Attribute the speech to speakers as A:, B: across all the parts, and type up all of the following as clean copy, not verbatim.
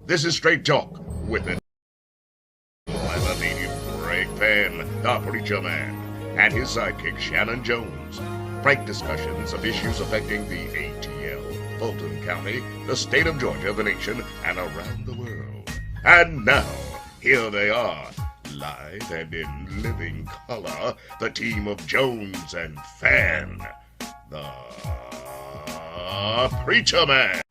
A: This is Straight Talk with it. I'm a medium, Greg Fann, the preacher man, and his sidekick, Shanan Jones. Frank discussions of issues affecting the ATL, Fulton County, the state of Georgia, the nation, and around the world. And now, here they are, live and in living color, the team of Jones and Fann, the preacher man.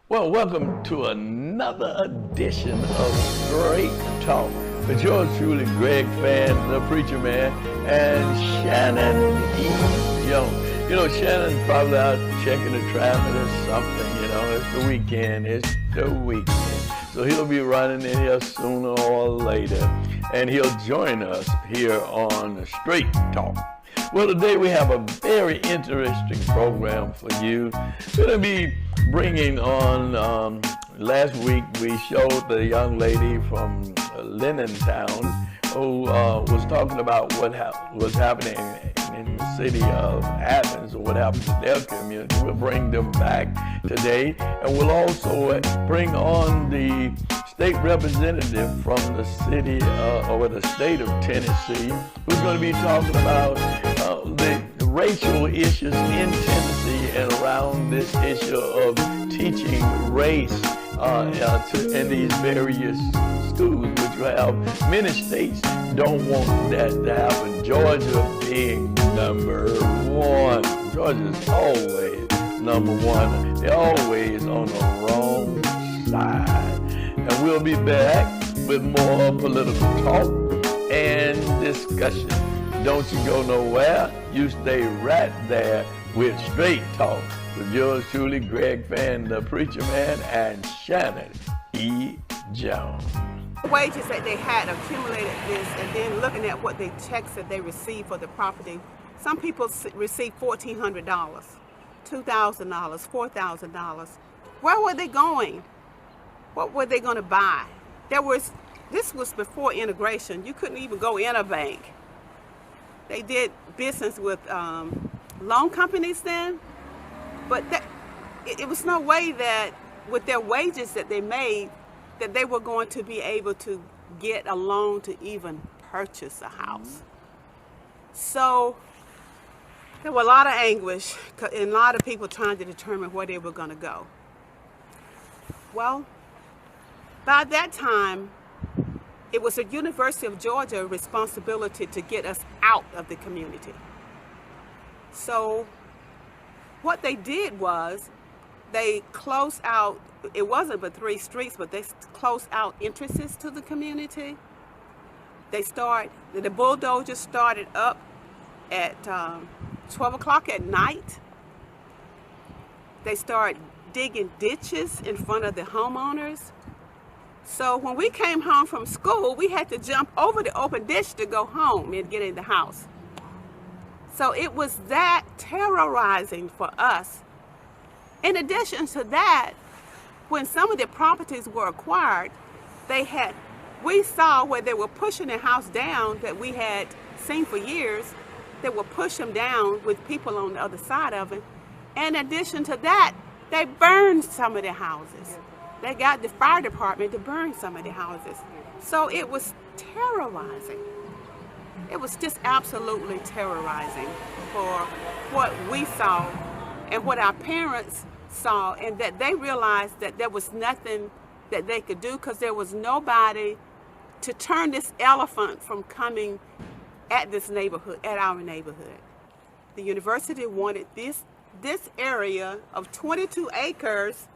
B: Well, welcome to another edition of Straight Talk with yours truly, Greg Fann, the preacher man, and Shanan E. Jones. You know, Shannon's probably out checking the traffic or something. You know, it's the weekend. It's the weekend. So he'll be running in here sooner or later, and he'll join us here on Straight Talk. Well, today we have a very interesting program for you. We're going to be bringing on, last week we showed the young lady from Lennon Town who was talking about what was happening in the city of Athens, or what happened to their community. We'll bring them back today, and we'll also bring on the state representative from the city or the state of Tennessee, who's going to be talking about the racial issues in Tennessee and around this issue of teaching race in these various schools, which you have. Many states don't want that to happen. Georgia being number one. Georgia's always number one. They're always on the wrong side. And we'll be back with more political talk and discussion. Don't you go nowhere. You stay right there with Straight Talk with yours truly, Greg Fann, the preacher man, and Shanan E. Jones.
C: The wages that they had accumulated this, and then looking at what the checks that they received for the property, some people received $1,400, $2,000, $4,000. Where were they going? What were they going to buy? This was before integration. You couldn't even go in a bank. They did business with loan companies then, but it was no way that with their wages that they made, that they were going to be able to get a loan to even purchase a house. So there were a lot of anguish and a lot of people trying to determine where they were going to go. Well, by that time, it was the University of Georgia's responsibility to get us out of the community. So what they did was they closed out, it wasn't but 3 streets, but they closed out entrances to the community. The bulldozers started up at 12 o'clock at night. They started digging ditches in front of the homeowners. So when we came home from school, we had to jump over the open ditch to go home and get in the house. So it was that terrorizing for us. In addition to that, when some of the properties were acquired, we saw where they were pushing the house down that we had seen for years. They would push them down with people on the other side of it. In addition to that, they burned some of the houses. They got the fire department to burn some of the houses. So it was terrorizing. It was just absolutely terrorizing for what we saw and what our parents saw, and that they realized that there was nothing that they could do because there was nobody to turn this elephant from coming at this neighborhood, at our neighborhood. The university wanted this area of 22 acres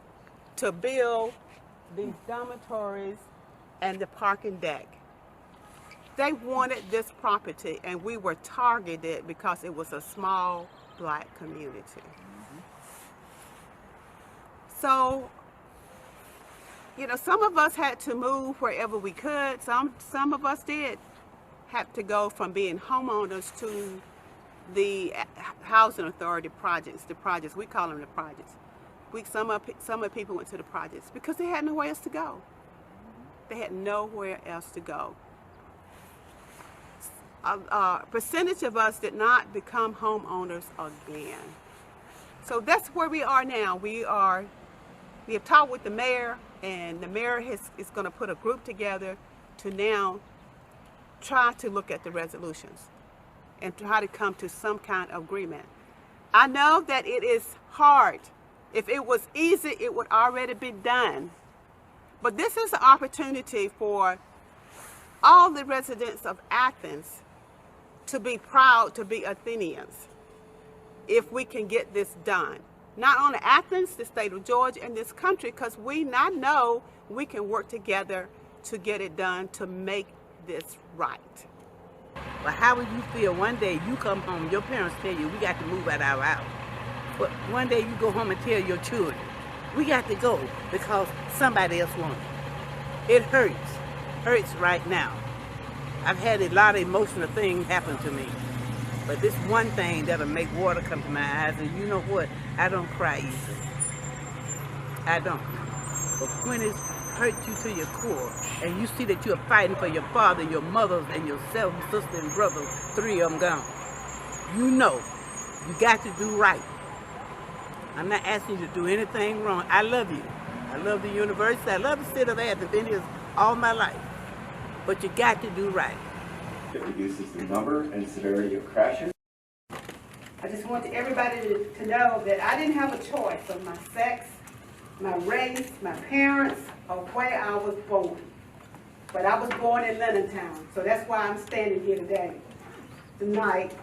C: to build these dormitories and the parking deck. They wanted this property, and we were targeted because it was a small black community. So, you know, some of us had to move wherever we could. Some of us did have to go from being homeowners to the housing authority projects, we call them the projects. Some of the people went to the projects because they had nowhere else to go. They had nowhere else to go. A percentage of us did not become homeowners again. So that's where we are now. We have talked with the mayor. And the mayor is going to put a group together to now try to look at the resolutions and try to come to some kind of agreement. I know that it is hard. If it was easy, it would already be done. But this is an opportunity for all the residents of Athens to be proud to be Athenians if we can get this done. Not only Athens, the state of Georgia, and this country, because we now know we can work together to get it done to make this right.
D: But how would you feel one day you come home, your parents tell you, we got to move out of our house. But one day you go home and tell your children, we got to go because somebody else wants it. It hurts right now. I've had a lot of emotional things happen to me. But this one thing that'll make water come to my eyes, and you know what? I don't cry easily. I don't. But when it hurts you to your core, and you see that you're fighting for your father, your mothers, and your seven sisters and brothers, 3 of them gone, you know you got to do right. I'm not asking you to do anything wrong. I love you. I love the university. I love the city of Athens. Been here all my life. But you got to do right.
E: It reduces the number and severity of crashes.
C: I just want everybody to know that I didn't have a choice of my sex, my race, my parents, or where I was born. But I was born in Leonardtown, so that's why I'm standing here today. Tonight,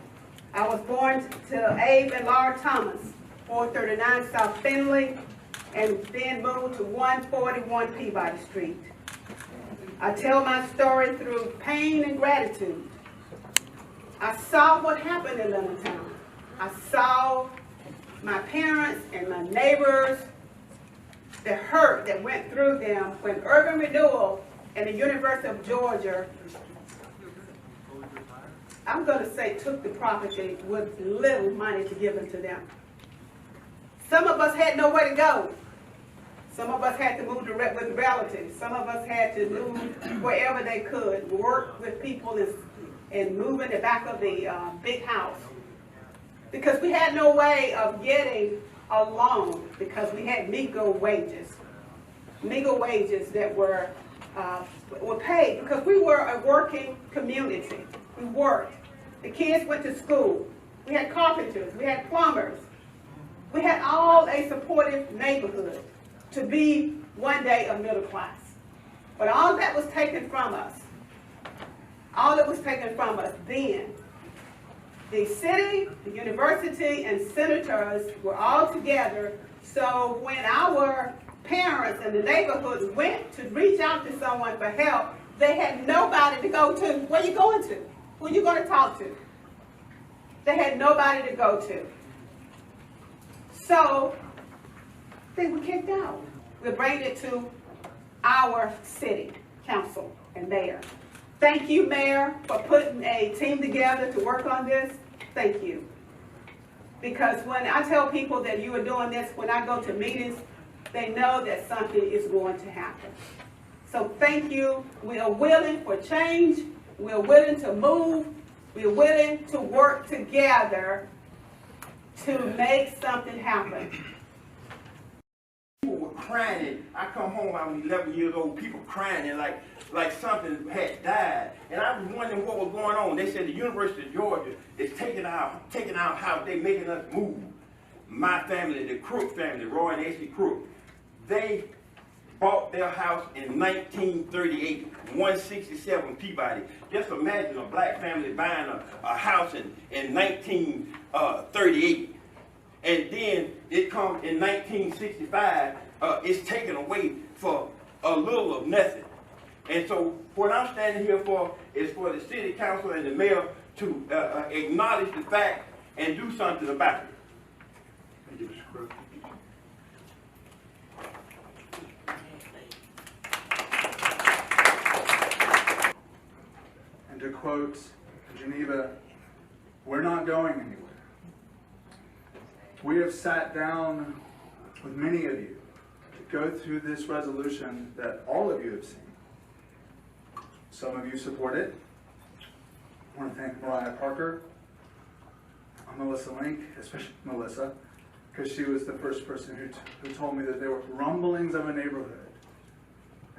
C: I was born to Abe and Laura Thomas, 439 South Finley, and then moved to 141 Peabody Street. I tell my story through pain and gratitude. I saw what happened in Leonardtown. I saw my parents and my neighbors, the hurt that went through them when Urban Renewal and the University of Georgia, I'm going to say, took the property with little money to give to them. Some of us had nowhere to go. Some of us had to move with relatives. Some of us had to move wherever they could, work with people and move in the back of the big house. Because we had no way of getting a loan because we had meager wages. Meager wages that were paid because we were a working community. We worked. The kids went to school. We had carpenters. We had plumbers. We had all a supportive neighborhood to be one day a middle class. But all that was taken from us. All that was taken from us then. The city, the university, and senators were all together. So when our parents and the neighborhood went to reach out to someone for help, they had nobody to go to. Where are you going to? Who are you going to talk to? They had nobody to go to. So they were kicked out. We bring it to our city council and mayor. Thank you, Mayor, for putting a team together to work on this. Thank you. Because when I tell people that you are doing this, when I go to meetings, they know that something is going to happen. So thank you. We are willing for change. We are willing to move. We are willing to work together to make something happen.
F: People were crying. I come home, I was 11 years old, people crying and like something had died. And I was wondering what was going on. They said the University of Georgia is taking our house, they making us move. My family, the Crook family, Roy and Ashley Crook, they bought their house in 1938, 167 Peabody. Just imagine a black family buying a house in 1938. And then it comes in 1965, it's taken away for a little of nothing. And so what I'm standing here for is for the city council and the mayor to acknowledge the fact and do something about it. Thank you, Mr. Crook.
G: And to quote Geneva, we're not going anywhere. We have sat down with many of you to go through this resolution that all of you have seen. Some of you support it. I want to thank Mariah Parker, Melissa Link, especially Melissa, because she was the first person who told me that there were rumblings of a neighborhood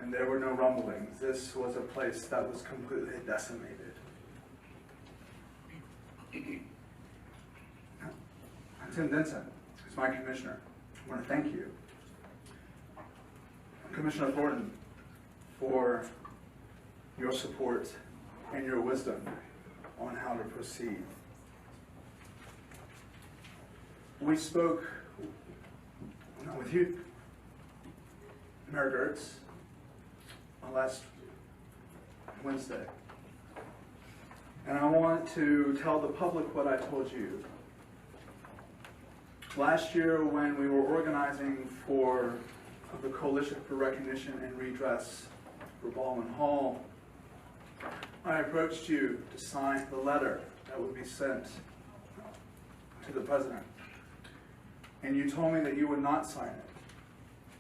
G: and there were no rumblings. This was a place that was completely decimated. Tim Denson, who's my commissioner, I want to thank you. Commissioner Thornton, for your support and your wisdom on how to proceed. We spoke with you, Mayor Gertz, on last Wednesday. And I want to tell the public what I told you. Last year, when we were organizing for the Coalition for Recognition and Redress for Baldwin Hall, I approached you to sign the letter that would be sent to the president. And you told me that you would not sign it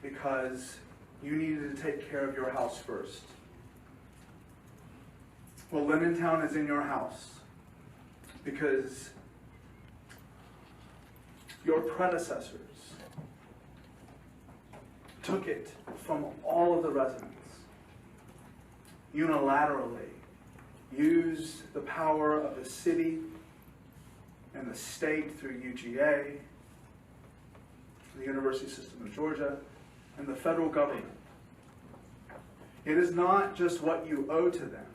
G: because you needed to take care of your house first. Well, Lennon is in your house because your predecessors took it from all of the residents, unilaterally used the power of the city and the state through UGA, the University System of Georgia, and the federal government. It is not just what you owe to them.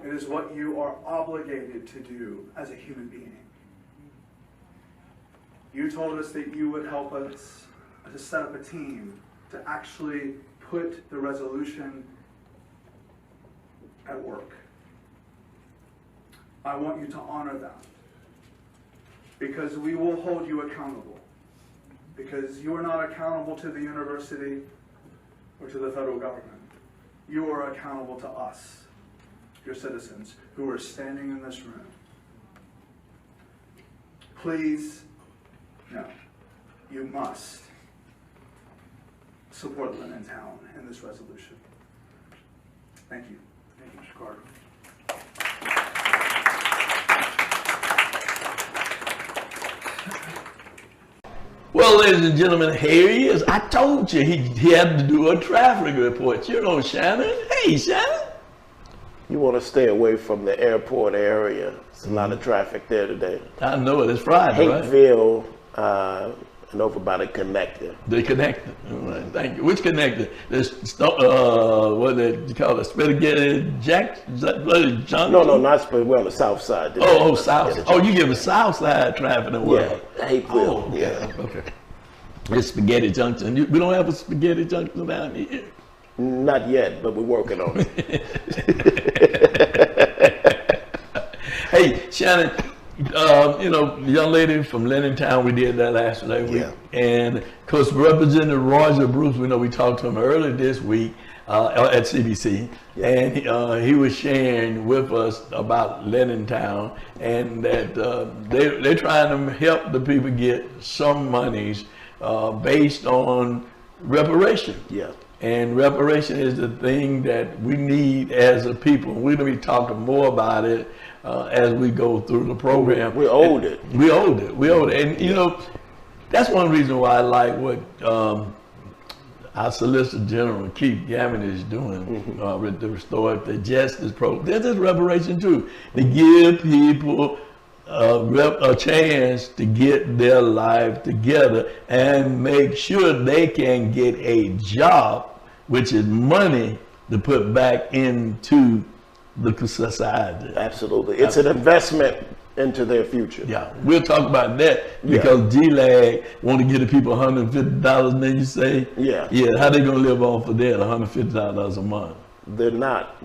G: It is what you are obligated to do as a human being. You told us that you would help us to set up a team to actually put the resolution at work. I want you to honor that because we will hold you accountable. Because you are not accountable to the university or to the federal government. You are accountable to us, your citizens, who are standing in this room. Please, no, you must support Lennon Town in this resolution. Thank you. Thank you, Mr. Carter.
B: Well, ladies and gentlemen, here he is. I told you he had to do a traffic report. You know Shanan. Hey, Shanan.
H: You want to stay away from the airport area. There's a lot of traffic there today.
B: I know it. It's Friday, right?
H: Hateville and over by the connector.
B: The connector. All right, thank you. Which connector? This, what you call it? Spaghetti Jack? Junction?
H: No, not Spaghetti. We're on the south side.
B: South.
H: Yeah,
B: oh, you give a south side traffic and what?
H: Yeah, Hateville.
B: Oh,
H: yeah.
B: Okay. It's Spaghetti Junction. We don't have a Spaghetti Junction down here.
H: Not yet, but we're working on it.
B: Hey, Shanan, the young lady from Lennon Town, we did that last week.
H: Yeah.
B: And of course, Representative Roger Bruce, we talked to him earlier this week at CBC. Yeah. And he was sharing with us about Lennon Town and that they're trying to help the people get some monies based on reparation.
H: Yeah.
B: And reparation is the thing that we need as a people. We're going to be talking more about it as we go through the program.
H: We owed it.
B: We owed it. And, that's one reason why I like what our Solicitor General, Keith Gavin, is doing with the restorative justice program. This is reparation, too, to give people a chance to get their life together and make sure they can get a job, which is money to put back into the society.
H: Absolutely. It's an investment into their future.
B: Yeah, we'll talk about that because GLAG want to give the people $150 and then you say, how they going to live off of that, $150 a month?
H: They're not.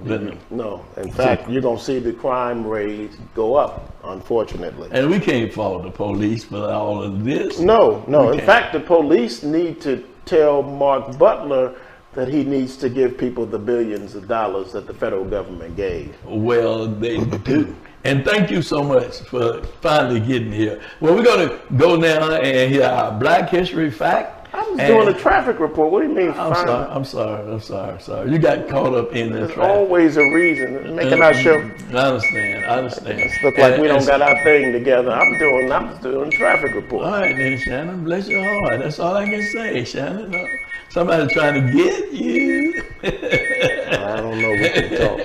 H: No. In fact, you're going to see the crime rate go up, unfortunately.
B: And we can't fault the police for all of this.
H: No. In fact, the police need to tell Mark Butler that he needs to give people the billions of dollars that the federal government gave.
B: Well, they do. And thank you so much for finally getting here. Well, we're going to go now and hear our Black History Fact.
H: I was doing a traffic report. What do you mean?
B: I'm sorry. You got caught up in the
H: There's
B: traffic.
H: always a reason. Making our show.
B: I understand.
H: It looks like we don't got our thing together. I'm doing a traffic report.
B: All right then, Shanan. Bless your heart. That's all I can say, Shanan. Somebody's trying to get you.
H: I don't know. We can talk.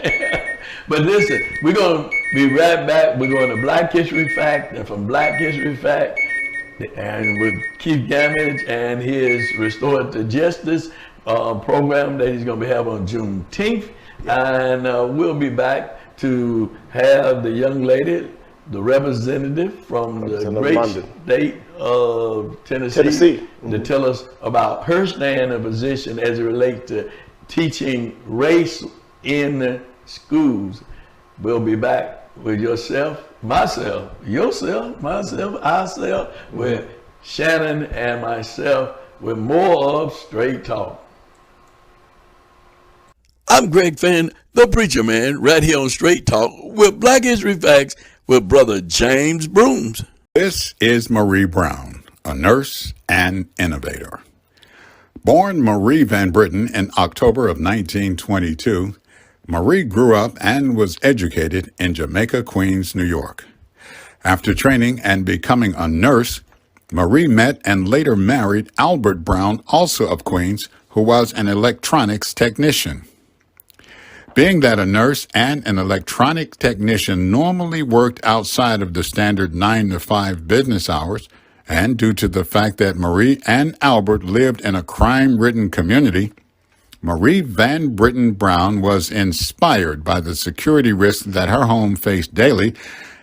B: But listen, we're going to be right back. We're going to Black History Fact, and from Black History Fact, and with Keith Gamage and his Restored to Justice program that he's going to be having on Juneteenth. And we'll be back to have the young lady, the representative from the great state of Tennessee, to tell us about her stand and position as it relates to teaching race in schools. We'll be back with myself, ourselves, with Shannon and myself with more of Straight Talk. I'm Greg Fann, the Preacher Man, right here on Straight Talk with Black History Facts with Brother James Brooms.
I: This is Marie Brown, a nurse and innovator. Born Marie Van Britten in October of 1922, Marie grew up and was educated in Jamaica, Queens, New York. After training and becoming a nurse, Marie met and later married Albert Brown, also of Queens, who was an electronics technician. Being that a nurse and an electronic technician normally worked outside of the standard 9 to 5 business hours, and due to the fact that Marie and Albert lived in a crime-ridden community, Marie Van Britten Brown was inspired by the security risks that her home faced daily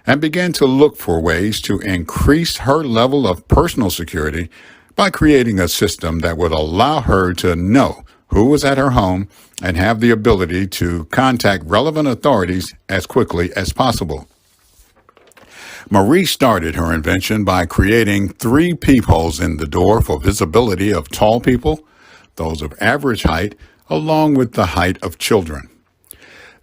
I: and began to look for ways to increase her level of personal security by creating a system that would allow her to know who was at her home and have the ability to contact relevant authorities as quickly as possible. Marie started her invention by creating 3 peepholes in the door for visibility of tall people, those of average height, along with the height of children.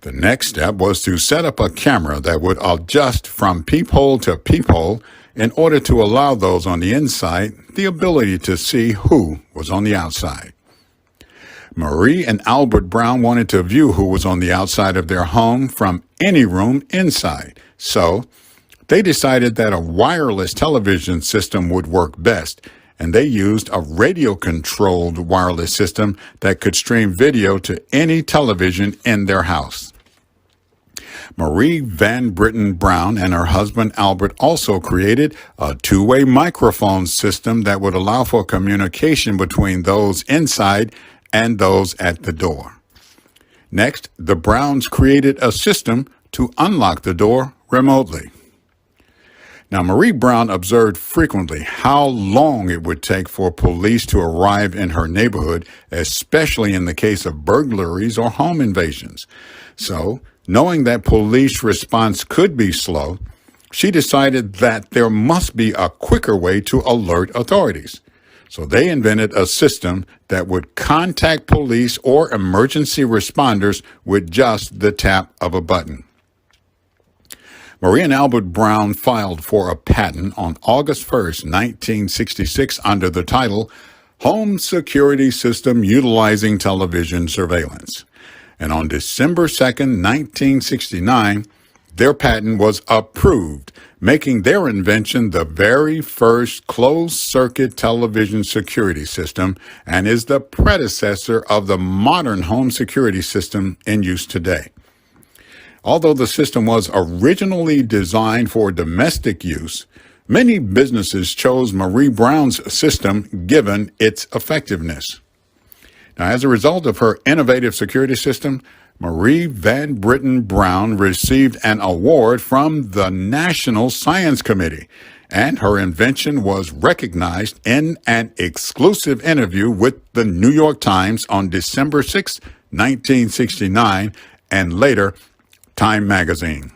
I: The next step was to set up a camera that would adjust from peephole to peephole in order to allow those on the inside the ability to see who was on the outside. Marie and Albert Brown wanted to view who was on the outside of their home from any room inside, so they decided that a wireless television system would work best, and they used a radio-controlled wireless system that could stream video to any television in their house. Marie Van Britten Brown and her husband Albert also created a 2-way microphone system that would allow for communication between those inside and those at the door. Next, the Browns created a system to unlock the door remotely. Now, Marie Brown observed frequently how long it would take for police to arrive in her neighborhood, especially in the case of burglaries or home invasions. So, knowing that police response could be slow, she decided that there must be a quicker way to alert authorities. So they invented a system that would contact police or emergency responders with just the tap of a button. Marie and Albert Brown filed for a patent on August 1st, 1966 under the title Home Security System Utilizing Television Surveillance. And on December 2nd, 1969, their patent was approved, making their invention the very first closed-circuit television security system and is the predecessor of the modern home security system in use today. Although the system was originally designed for domestic use, many businesses chose Marie Brown's system given its effectiveness. Now, as a result of her innovative security system, Marie Van Britten Brown received an award from the National Science Committee, and her invention was recognized in an exclusive interview with the New York Times on December 6, 1969, and later Time magazine.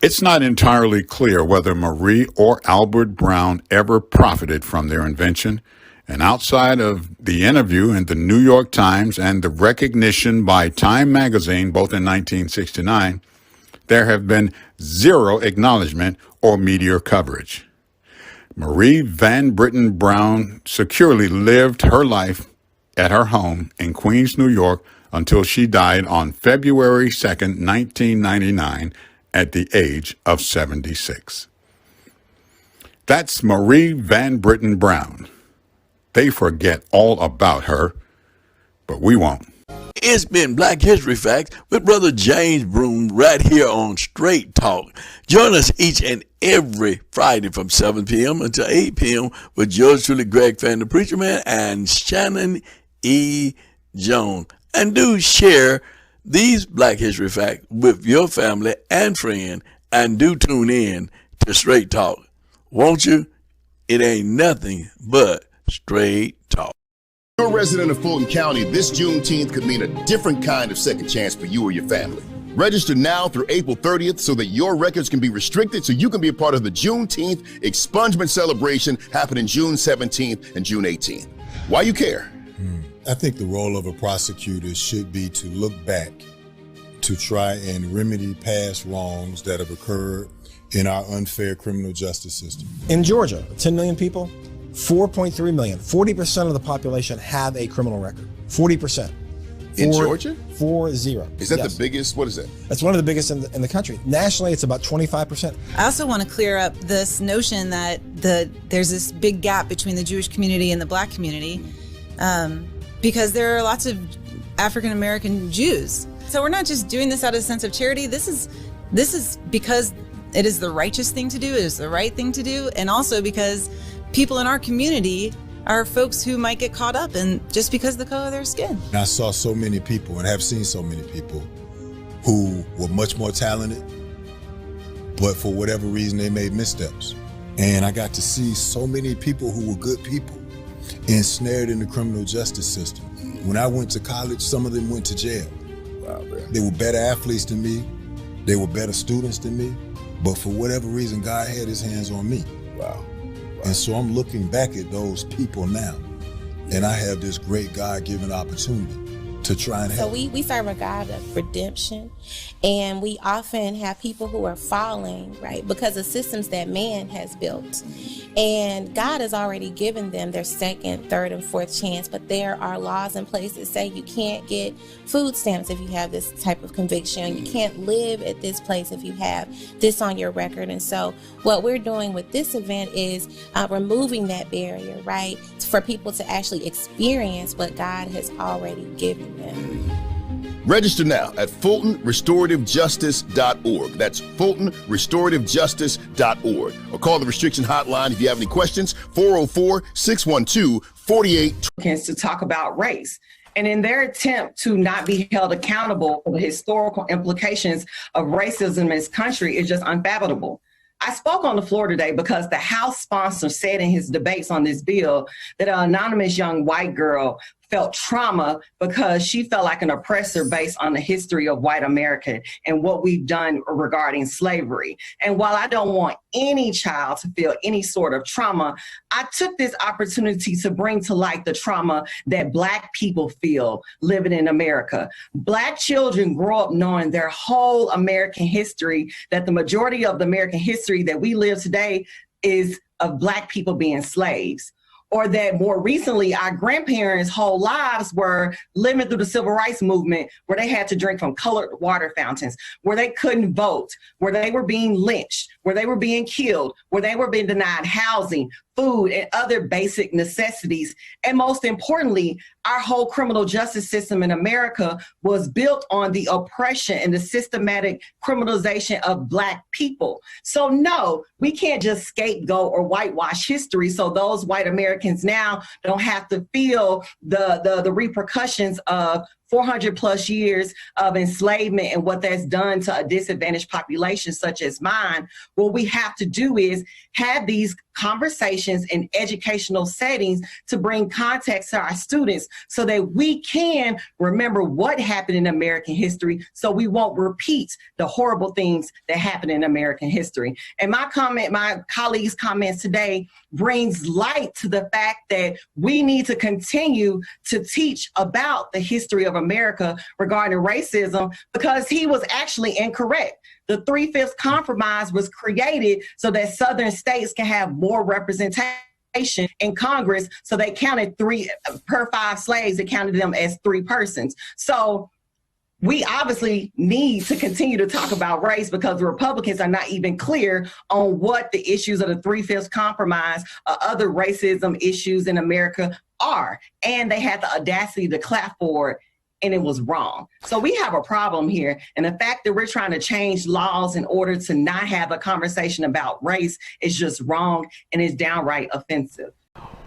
I: It's not entirely clear whether Marie or Albert Brown ever profited from their invention, and outside of the interview in the New York Times and the recognition by Time magazine, both in 1969, there have been zero acknowledgement or media coverage. Marie Van Britten Brown securely lived her life at her home in Queens, New York, until she died on February 2nd, 1999, at the age of 76. That's Marie Van Britten Brown. they forget all about her, but we won't.
B: It's been Black History Facts with Brother James Broom right here on Straight Talk. Join us each and every Friday from 7 p.m. until 8 p.m. with yours truly, Greg Fann, the Preacher Man, and Shanan E. Jones. And do share these Black History Facts with your family and friend, and do tune in to Straight Talk. Won't you? It ain't nothing but straight talk.
A: If you're a resident of Fulton County, this Juneteenth could mean a different kind of second chance for you or your family. Register now through April 30th so that your records can be restricted so you can be a part of the Juneteenth expungement celebration happening June 17th and June 18th. Why you care?
J: I think the role of a prosecutor should be to look back to try and remedy past wrongs that have occurred in our unfair criminal justice system.
K: In Georgia, 10 million people, 4.3 million, 40% of the population have a criminal record. 40%.
A: In Georgia?
K: 40.
A: Is that the biggest? What is that?
K: That's one of the biggest in the country. Nationally, it's about 25%.
L: I also want to clear up this notion that there's this big gap between the Jewish community and the Black community, because there are lots of African American Jews. So we're not just doing this out of a sense of charity. This is because it is the righteous thing to do, it is the right thing to do, and also because people in our community are folks who might get caught up in just because of the color of their skin.
J: And I saw so many people and have seen so many people who were much more talented, but for whatever reason they made missteps. And I got to see so many people who were good people ensnared in the criminal justice system. When I went to college, some of them went to jail. Wow, man. They were better athletes than me. They were better students than me. But for whatever reason, God had his hands on me. Wow. And so I'm looking back at those people now, and I have this great God-given opportunity to try and help.
M: So we serve a God of redemption, and we often have people who are falling, right, because of systems that man has built. And God has already given them their second, third, and fourth chance, but there are laws in place that say you can't get food stamps if you have this type of conviction. You can't live at this place if you have this on your record. And so what we're doing with this event is removing that barrier, right, for people to actually experience what God has already given them.
A: Register now at FultonRestorativeJustice.org. That's FultonRestorativeJustice.org. Or call the restriction hotline if you have any questions, 404-612-4820.
N: To talk about race. And in their attempt to not be held accountable for the historical implications of racism in this country is just unfathomable. I spoke on the floor today because the House sponsor said in his debates on this bill that an anonymous young white girl felt trauma because she felt like an oppressor based on the history of white America and what we've done regarding slavery. And while I don't want any child to feel any sort of trauma, I took this opportunity to bring to light the trauma that Black people feel living in America. Black children grow up knowing their whole American history, that the majority of the American history that we live today is of Black people being slaves. Or that more recently, our grandparents' whole lives were living through the civil rights movement, where they had to drink from colored water fountains, where they couldn't vote, where they were being lynched, where they were being killed, where they were being denied housing, food, and other basic necessities. And most importantly, our whole criminal justice system in America was built on the oppression and the systematic criminalization of Black people. So no, we can't just scapegoat or whitewash history so those white Americans now don't have to feel the repercussions of 400 plus years of enslavement and what that's done to a disadvantaged population such as mine. What we have to do is have these conversations in educational settings to bring context to our students so that we can remember what happened in American history so we won't repeat the horrible things that happened in American history. And my colleagues' comments today brings light to the fact that we need to continue to teach about the history of America regarding racism, because he was actually incorrect. The 3/5 compromise was created so that Southern states can have more representation in Congress. So they counted 3 per 5 slaves, they counted them as 3 persons. So we obviously need to continue to talk about race because the Republicans are not even clear on what the issues of the 3/5 compromise or other racism issues in America are. And they had the audacity to clap for it, and it was wrong. So we have a problem here. And the fact that we're trying to change laws in order to not have a conversation about race is just wrong and is downright offensive.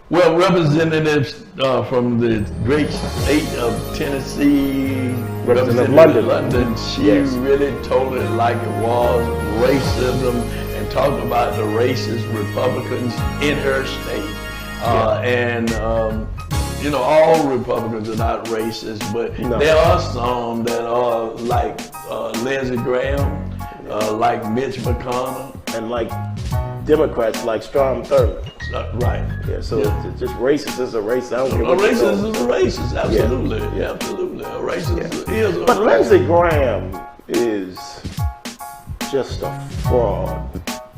B: Well, representatives from the great state of Tennessee, Representative London, she really told it like it was, racism, and talked about the racist Republicans in her state. You know, all Republicans are not racist, but there are some that are like Lindsey Graham, like Mitch McConnell,
H: and like Democrats like Strom Thurmond.
B: Right.
H: Yeah, so it's just racist is a racist. I don't care what
B: racist is a racist, absolutely. Yeah, absolutely. A racist is a
H: But Lindsey Graham is just a fraud.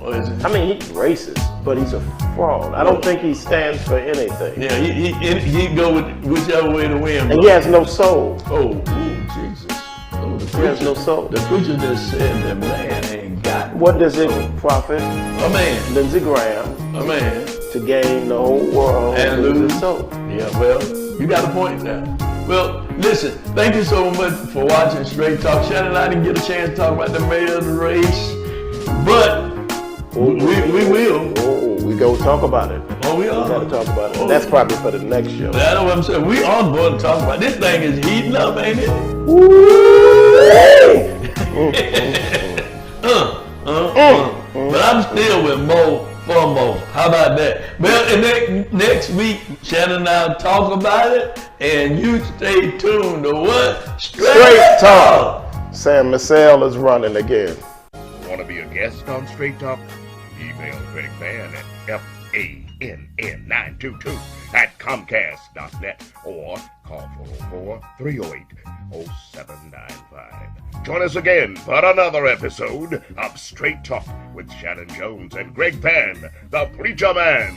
H: I mean, he's racist, but he's a fraud. I don't think he stands for anything.
B: Yeah, he go with whichever way the wind blows.
H: And he has no soul.
B: Oh, Jesus.
H: He has no soul.
B: The preacher just said that man ain't got
H: What does it profit
B: a man,
H: Lindsey Graham,
B: a man,
H: to gain the whole world
B: and lose
H: his soul?
B: Yeah, well, you got a point there. Well, listen, thank you so much for watching Straight Talk. Shannon and I didn't get a chance to talk about the mayor's race, but we will.
H: Oh, we go talk about it.
B: Oh, we are?
H: We got to talk about it. That's probably for the next show.
B: That's what I'm saying. We are going to talk about it. This thing is heating up, ain't it? But I'm still with Mo for Mo. How about that? Well, and next week, Shannon and I will talk about it, and you stay tuned to what?
H: Straight Talk. Sam Massell is running again.
A: Want to be a guest on Straight Talk? Email Greg Fann at FANN922@Comcast.net or call 404-308-0795. Join us again for another episode of Straight Talk with Shanan Jones and Greg Fann, the Preacher Man.